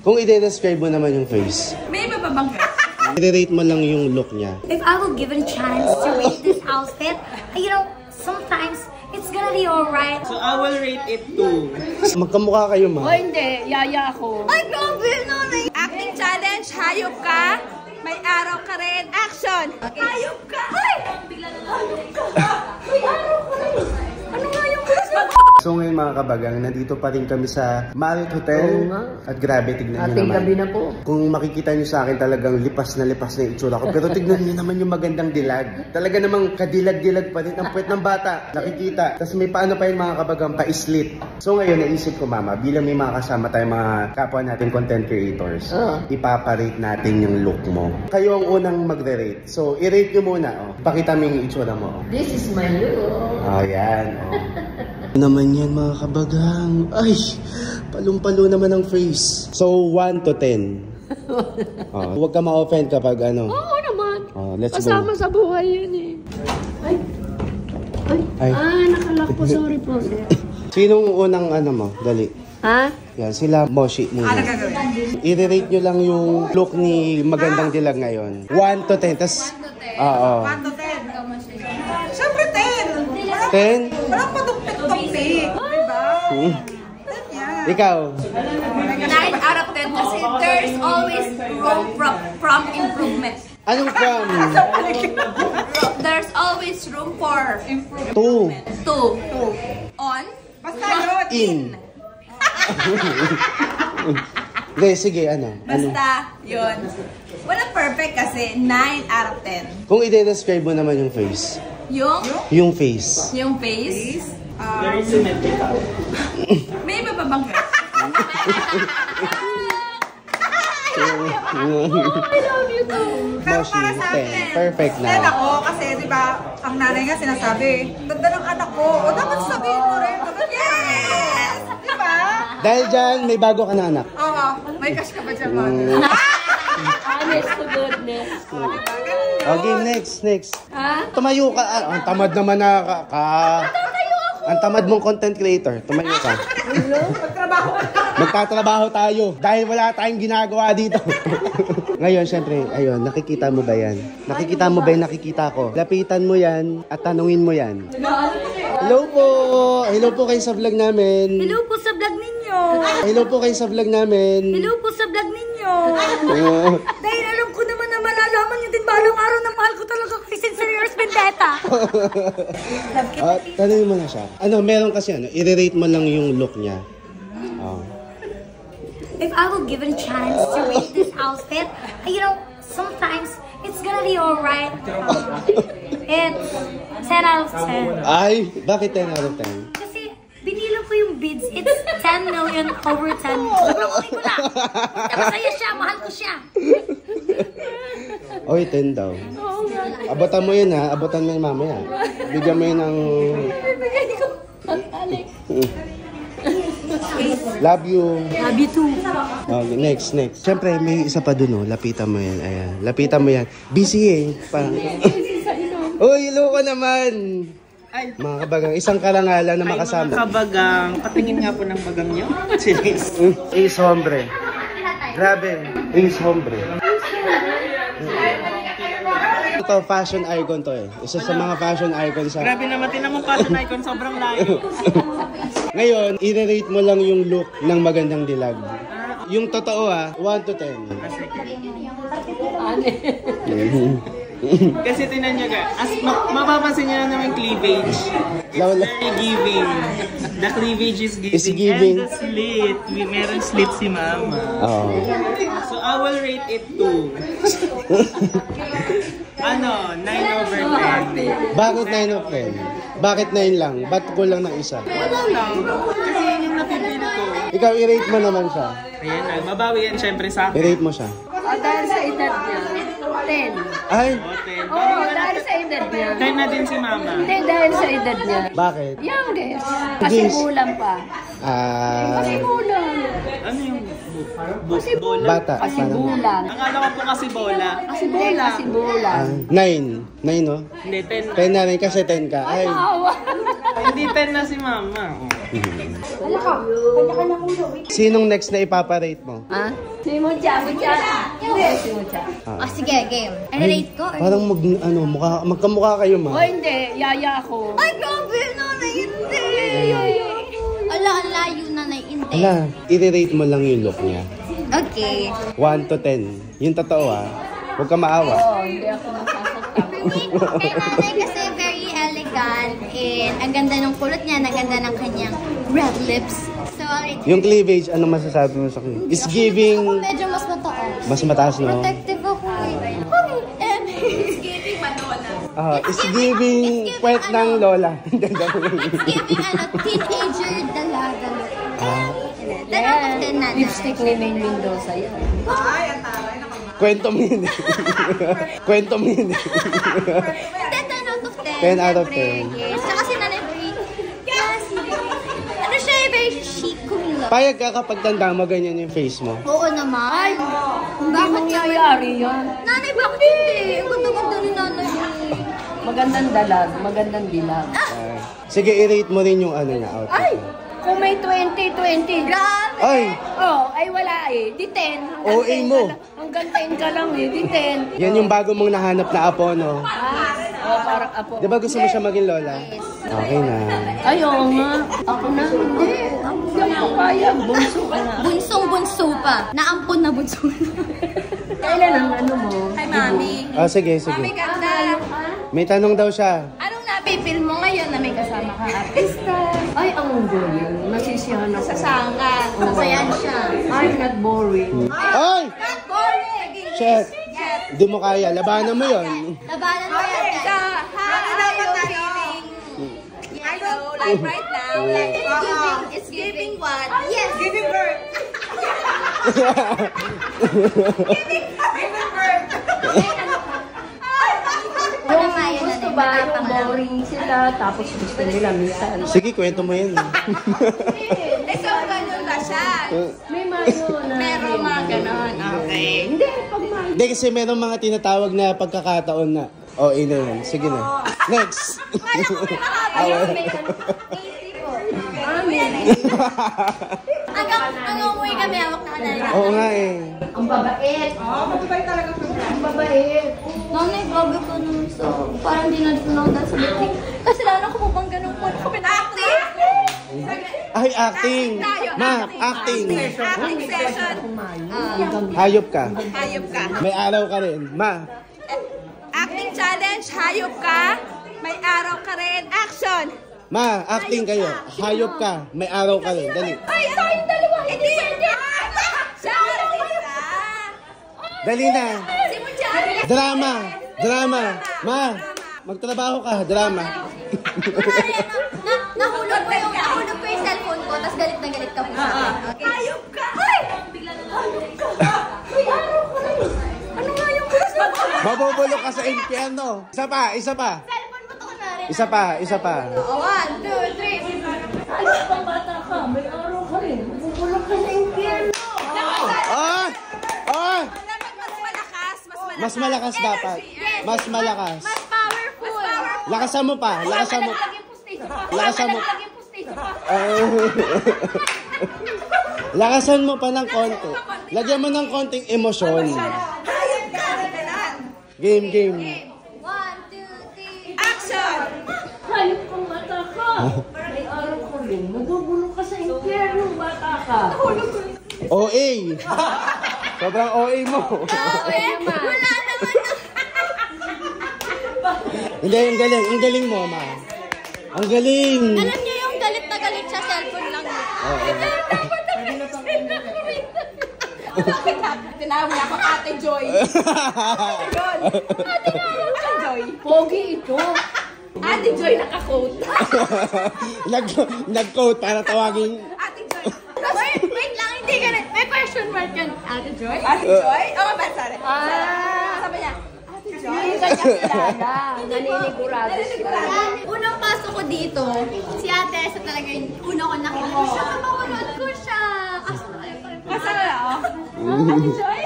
Kung i-describe mo naman yung face. May iba pa bang face? I-rate mo lang yung look niya. If I were given a chance to rate this outfit, you know, sometimes it's gonna be alright. So I will rate it 2. Magkamukha kayo, ma. O hindi, yaya ako. Ay, grabe na. Acting challenge, hayop ka. May araw ka rin. Action! Hayop ka! Ay! Hayop ka! May araw ka rin. Ano nga yung gusto? So ngayon mga kabagang, nandito pa rin kami sa Marriott Hotel. At grabe, tignan nyo naman. Gabi na po. Kung makikita nyo sa akin, talagang lipas na yung itsura ko. Pero tignan nyo naman yung magandang dilag. Talaga namang kadilag-dilag pa rin ang puwet ng bata. Nakikita. Tapos may paano pa yung mga kabagang pa-slit. So ngayon, naisip ko mama, bilang may mga kasama tayong mga kapwa natin content creators, ipaparate natin yung look mo. Kayo ang unang magre-rate. So i-rate nyo muna. Oh. Pakita mo yung itsura mo. Oh. This is my look. Oh, yan. Oh. Naman yan mga kabagang. Ay, palong-palo naman ang face. So, 1 to 10. Huwag ka ma-offend kapag ano. Oo naman. Let's kasama go. sa buhay yun eh. Ay. Ay. Nakalak po. Sorry po. Sinong unang ano mo? Dali. Ha? Yan, sila Moshi muna. I-rate nyo lang yung look ni Magandang Dilag ngayon. 1 to 10. Tas, 1 to 10. Siyempre 10. 10? Walang patukpik-tukpik. Diba? Ikaw? 9 out of 10 kasi there's always room from improvement. Anong from? There's always room for improvement. 2. 2. On. Basta yun. In. Okay, sige, ano? Basta yun. Walang perfect kasi 9 out of 10. Kung i-describe mo naman yung face. Yung face. Yung face. Very symmetrical. May iba pa bang face? I love you too. Pero Moshi, para sa 10. akin, Perfect na. 10 ako kasi diba, ang nanay nga sinasabi, ganda ng anak ko. O dapat sabihin mo rin. Yes! Diba? Dahil dyan, may bago ka na anak. Oo, may cash ka ba dyan, man? Honest to goodness. Okay, next. Tumayo ka. Ang tamad naman na ang tamad mong content creator. Tumayo ka. Magtrabaho ka. Magtatrabaho tayo dahil wala tayong ginagawa dito. Ngayon, syempre, ayun, nakikita mo ba yan? Nakikita mo ba yung nakikita ko? Lapitan mo yan at tanungin mo yan. Hello po! Hello po kayo sa vlog namin. Hello po sa vlog ninyo. Hello po kayo sa vlog namin. Hello po sa vlog ninyo. Dahil alam ko naman na malalaman nyo din balang araw na mahal ko talaga kay Sincerers Vendetta. Tanungin mo na siya. Ano, meron kasi ano, i-rate mo lang yung look niya. If I were given a chance to rate this outfit, you know, sometimes it's gonna be alright. It's 10 out of 10. Ay, bakit 10 out of 10? Kasi binila ko yung bids. It's 10 million over 10. Sobrang uwi ko na. Masaya siya, mahal ko siya. Oy, 10 daw. Abotan mo yun ha. Abotan mo yun mamaya. Bigyan mo yun ng... Bibigay ko. Alex. Love you. Love you too. Okay, next. Siyempre, may isa pa dun, oh. Lapitan mo yan. Ayan. Lapitan mo yan. Busy eh. Parang... Uy, hello ka naman. Ay, Mga kabagang, isang karangalan na makasama. mga kabagang, patingin nga po ng bagang nyo. Serious. Ace Hombre. Grabe. Ace Hombre. Ito, fashion icon to eh. Isa sa mga fashion icon sa... Grabe naman, tinan mo fashion icon, sobrang layo. Ngayon, i-rate mo lang yung look ng Magandang Dilag. Yung totoo 1 to 10. Kasi tinan nyo ka, mapapansin nyo na naman cleavage. It's very giving. The cleavage is giving. Is giving. And the slit. Meron slit si mama. Oh. So I will rate it 2. Ano, 9 over 10. Bakit 9 of 10? Bakit 9 lang? Ba't kulang ng isa? Wala lang. Kasi yun yung napipili ko. Ikaw, i-rate mo naman siya. Ayan na, mabawi yan syempre sa akin. I-rate mo siya. Dahil sa edad niya, 10. Ay! Oo, dahil sa edad niya. 10 na din si mama. Hindi, dahil sa edad niya. Bakit? Youngest. Kasi Yes. bulan pa. Kasi bulan. Ano yung bulan. Bata. Kasi bulan. Akala ko po kasi bola. Kasi bola. Kasi bulan. 9. 9, no? Hindi, 10 na. 10 na rin kasi 10 ka. Ay, Awa. Hindi 10 na si mama. Ala ka, kanya-kanya ulo. Sinong next na ipaparate mo? Ha? Si Mucha. Hindi, si Mucha. Sige, game. I-rate ko. Parang magkamukha kayo, ma. Hindi. Yaya ako. Ay, grabe, nanay, hindi. Ala, layo, nanay, hindi. Ala, i-rate mo lang yung look niya. Okay. 1 to 10. Yung totoo ah. Huwag ka maawa. Hindi ako masasaktan. Kay nanay kasi very elegant and ang ganda ng kulot niya, ang ganda ng kanyang red lips. So, Yung cleavage, ano masasabi mo sa akin? Is giving... medyo mas mataas. Mas mataas, no? Protective ako eh. And it's giving Madonna. Is giving puwet ng lola. It's giving teenager dalaga look. 10 out of 10 na. Lipstick ni Maine Mendoza yan. Kwento mo yun. Kwento mo yun. 10 out of 10. 10 out of 10. Yes. Tsaka si nanay very classy. Ano siya eh, very chic kumilo. Payag ka kapag tanda mo ganyan yung face mo. Oo naman. Hindi Bakit mangyayari yan. Nanay, bakit hindi? Ang ganda-ganda ni nanay. Magandang dalag, magandang dilag. Sige, i-rate mo rin yung ano niya, outfit. Ay! Kung may 20. Grabe! Ay! Oh, ay wala eh. Di 10. OA mo. Hanggang 10 ka lang eh. Di 10. Yan yung bago mong nahanap na apo, no? Oh, parang apo. Di ba gusto mo siya maging lola? Okay na. Ay, oo nga. Ako na. Hindi. Hindi ako kaya. Bunso ka na. Bunsong-bunso pa. Naampon na bunso. Kailan ang ano mo? Hi, Mami. Sige. Mami, ganda. May tanong daw siya. Anong napipil mo ngayon na may kasama kang artista? Ay, ang galing. Nasisiyahan ako. Sasanga. Masayan siya. Ay, not boring. Ay! Shit! Di mo kaya. Labanan mo yun. Labanan mo yan, guys. How are you feeling? I know, like right now. It's giving what? Yes. Giving birth. Walang kaya na Gusto ba yung boring sila, tapos gusto nila minsan. Sige, kwento mo yun. Eh, so ganun ba siya? May mayo na. Meron mga ganon. Okay. Hindi, pag mayo. Hindi, kasi meron mga tinatawag na pagkakataon na. Oh, ina yun. Sige na. Next! Hanggang umuwi kami, hawak na kanala. Oo nga eh. Ang babait. Ang babait. Nanay, grabe ko nun. So, parang di na ako sa bitik. Kasi lalo ko pang ganun po. Acting! Ay, acting! Ma, acting! Acting session. Hayop ka. Hayop ka. May araw ka rin. Ma, Acting challenge. Hayop ka. May araw ka rin. Action! ma, acting kayo. Hayop ka. May araw ka rin. Dali. Ay, tayong dalawa. Hindi. Siya ang artista. Dali na. Si Muchari. Drama. Drama. Ma, magtrabaho ka. Drama. Nahulog ko yung cellphone ko, tapos galit na galit ka po sa akin. Okay? Hayop ka. Ay! Hayop ka. May araw ka rin. Ano nga yung gusto mo? Mabubulok ka sa impyerno. Isa pa, isa pa. Cellphone mo to kunwari. Isa pa, isa pa. 1, 2, 3. Ayos pang bata ka, may araw ka rin. Bubulok ka sa impyerno. Ah! Ah! Dapat mas malakas. Mas malakas dapat. Mas malakas. Mas powerful. Lakasan mo pa. Lakasan mo. Lakasan mo. Lakasan mo pa ng konti. Lagyan mo ng konting emosyon. Hayop ka. Ganon. Game, game. 1, 2, 3. Action! Hayop pang bata ka, may araw ka rin. Mabubulok ka sa impyerno, bata ka. OA. Sobrang OA mo. Wala naman. Hindi, ang galing. Ang galing mo, ma. Ang galing. Alam niyo yung galit na galit siya, cellphone lang. Tinawag ako Ate Joy. Yun. Ate Joy. Pogi ito. Ate Joy naka-coat. Nag-code para tawagin. Ate Joy. Wait lang, hindi ganun. May question mark yan. Ate Joy? Ate Joy? Oo ba, sorry. Sabi niya, Ate Joy. Hindi ka niya kilala. Naninigurado siya. Unang pasok ko dito, si Ate Esa talaga yung una ko nakita. Siya, mapapanood ko siya. Kasama na ako. Ate Joy.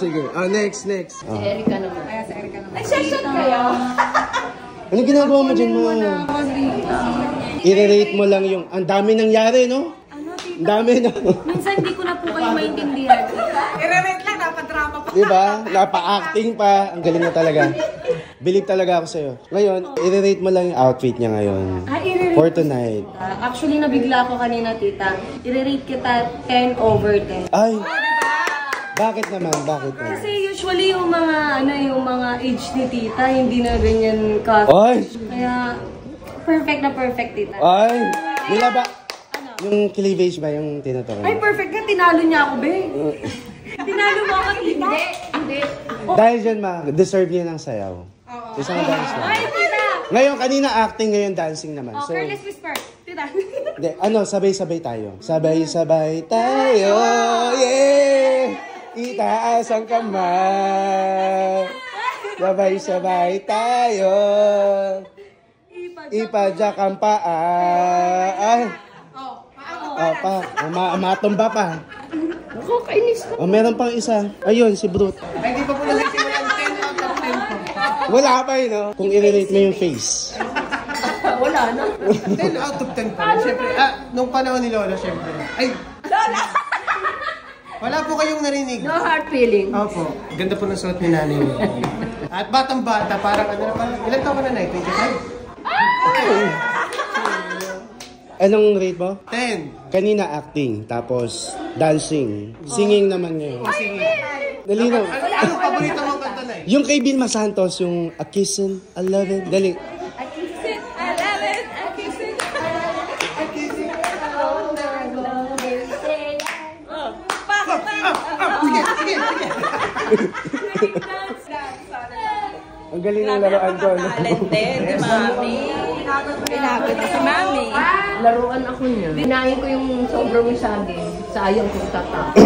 Sige. Next. Si Erika naman. Nag-session kayo. Anong ginagawa mo dyan, ma? I-rate mo lang yung... Ang dami nangyari, no? Ano, tita? Ang dami, no? Minsan hindi ko na po kayo maintindihan. I-rate lang, dapat drama pa. Diba? Napa-acting pa. Ang galing na talaga. Believe talaga ako sa'yo. Ngayon, i-rate mo lang yung outfit niya ngayon. I-rate. For tonight. Actually, nabigla ako kanina, tita. I-rate kita 10/10. Ay! Bakit naman? Bakit naman? Kasi usually yung mga age ni tita, hindi na ganyan ka. Ay! Kaya, perfect na perfect, tita. Ay! Nilaba... Yung cleavage ba yung tinutukoy? Ay, perfect ka. Tinalo niya ako, be. Tinalo mo ako, tita. Hindi. Dahil dyan, ma, deserve niya ng sayaw. Isang dance lang. Ay, tita. Ngayon, kanina acting, ngayon dancing naman. Oh, So, careless whisper. Tita. de, sabay-sabay tayo. Sabay-sabay tayo, yeah! Itaas ang kamay. Sabay-sabay tayo. Ipadyak ang paa. Ay! Matumba pa. Nakakainis ka. Oh, meron pang isa. Ayun, si Brute. Ay, di pa po nagsisimula yung 10 out of 10 po. Wala pa yun, no? Kung i-rate mo yung face. Wala na. 10 out of 10 po. Siyempre, nung panahon ni Lola, siyempre. Ay! Lola! Wala po kayong narinig. No hard feeling. Opo. Ganda po ng suot ni nanay mo. At batang-bata, parang ilan taon ka na, 25? Anong rate mo? 10. Kanina acting, tapos dancing. Singing naman ngayon. Dali na. Anong paborito mong kanta na Yung kay Vilma Santos, yung A Kissin', I Love It. Dali. I kiss it, I love it, I kiss it. Sige, sige, sige. Ang galing ng laruan ko. No? Talented, mami. Pinagod na si mami. Laruan ako niya. Binahin ko yung sobrang saging. Sayang kung tata.